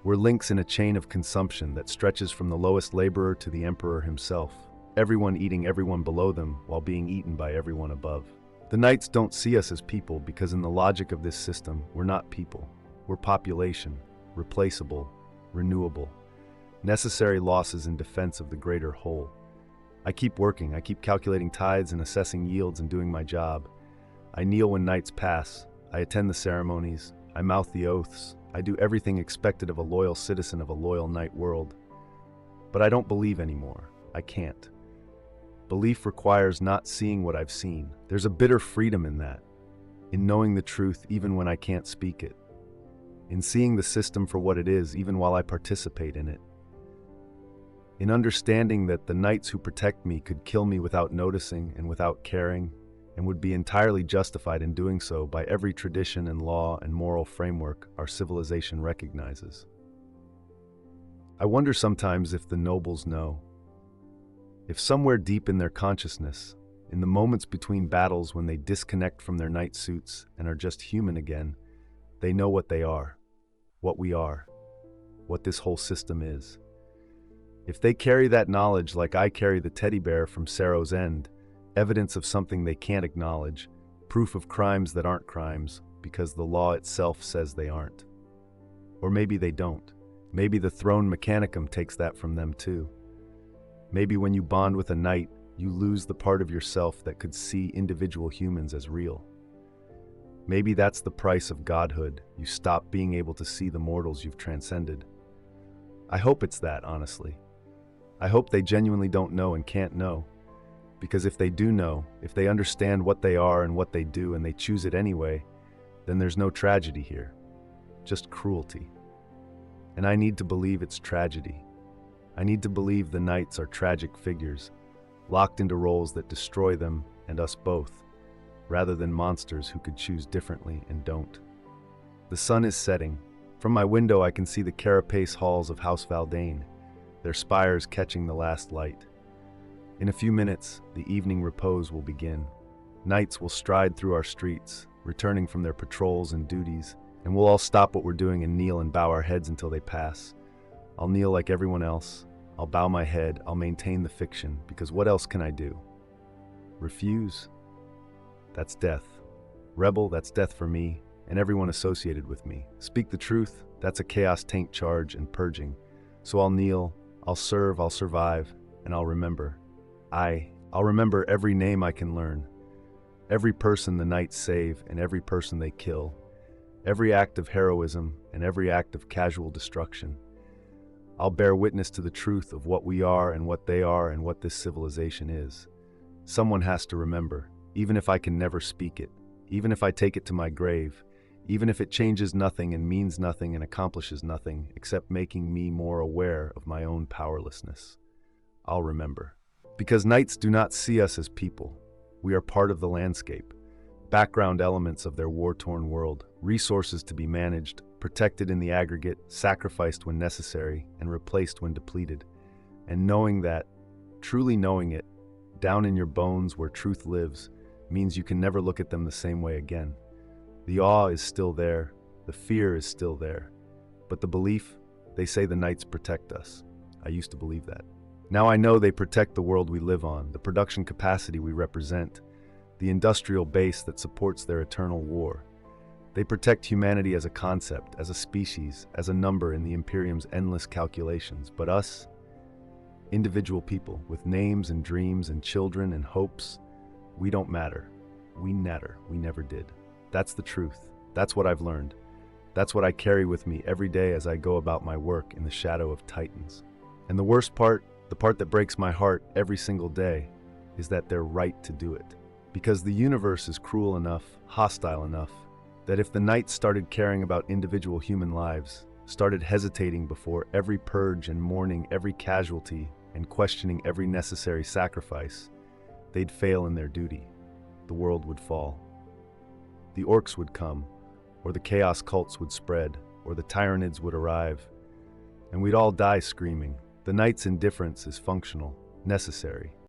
We're links in a chain of consumption that stretches from the lowest laborer to the emperor himself, everyone eating everyone below them while being eaten by everyone above. The knights don't see us as people because in the logic of this system, we're not people. We're population, replaceable, renewable, necessary losses in defense of the greater whole. I keep working, I keep calculating tides and assessing yields and doing my job. I kneel when nights pass, I attend the ceremonies, I mouth the oaths, I do everything expected of a loyal citizen of a loyal night world. But I don't believe anymore. I can't. Belief requires not seeing what I've seen. There's a bitter freedom in that, in knowing the truth even when I can't speak it, in seeing the system for what it is even while I participate in it, in understanding that the knights who protect me could kill me without noticing and without caring, and would be entirely justified in doing so by every tradition and law and moral framework our civilization recognizes. I wonder sometimes if the nobles know. If somewhere deep in their consciousness, in the moments between battles when they disconnect from their knight suits and are just human again, they know what they are, what we are, what this whole system is. If they carry that knowledge like I carry the teddy bear from Saro's End, evidence of something they can't acknowledge, proof of crimes that aren't crimes because the law itself says they aren't. Or maybe they don't. Maybe the throne Mechanicum takes that from them too. Maybe when you bond with a knight, you lose the part of yourself that could see individual humans as real. Maybe that's the price of godhood. You stop being able to see the mortals you've transcended. I hope it's that, honestly. I hope they genuinely don't know and can't know. Because if they do know, if they understand what they are and what they do and they choose it anyway, then there's no tragedy here. Just cruelty. And I need to believe it's tragedy. I need to believe the knights are tragic figures, locked into roles that destroy them and us both, rather than monsters who could choose differently and don't. The sun is setting. From my window I can see the carapace halls of House Valdane, their spires catching the last light. In a few minutes, the evening repose will begin. Knights will stride through our streets, returning from their patrols and duties, and we'll all stop what we're doing and kneel and bow our heads until they pass. I'll kneel like everyone else. I'll bow my head. I'll maintain the fiction, because what else can I do? Refuse? That's death. Rebel, that's death for me and everyone associated with me. Speak the truth, that's a chaos taint charge and purging. So I'll kneel, I'll serve, I'll survive, and I'll remember. I'll remember every name I can learn, every person the knights save and every person they kill, every act of heroism and every act of casual destruction. I'll bear witness to the truth of what we are and what they are and what this civilization is. Someone has to remember, even if I can never speak it, even if I take it to my grave, even if it changes nothing and means nothing and accomplishes nothing except making me more aware of my own powerlessness. I'll remember. Because knights do not see us as people. We are part of the landscape, background elements of their war-torn world, resources to be managed, protected in the aggregate, sacrificed when necessary, and replaced when depleted. And knowing that, truly knowing it, down in your bones where truth lives, means you can never look at them the same way again. The awe is still there, the fear is still there. But the belief, they say the knights protect us. I used to believe that. Now I know they protect the world we live on, the production capacity we represent, the industrial base that supports their eternal war. They protect humanity as a concept, as a species, as a number in the Imperium's endless calculations. But us, individual people with names and dreams and children and hopes, we don't matter. We natter. We never did. That's the truth. That's what I've learned. That's what I carry with me every day as I go about my work in the shadow of Titans. And the worst part, the part that breaks my heart every single day, is that they're right to do it. Because the universe is cruel enough, hostile enough, that if the Knights started caring about individual human lives, started hesitating before every purge and mourning every casualty and questioning every necessary sacrifice, they'd fail in their duty. The world would fall. The Orks would come, or the chaos cults would spread, or the Tyranids would arrive, and we'd all die screaming. The Knight's indifference is functional, necessary.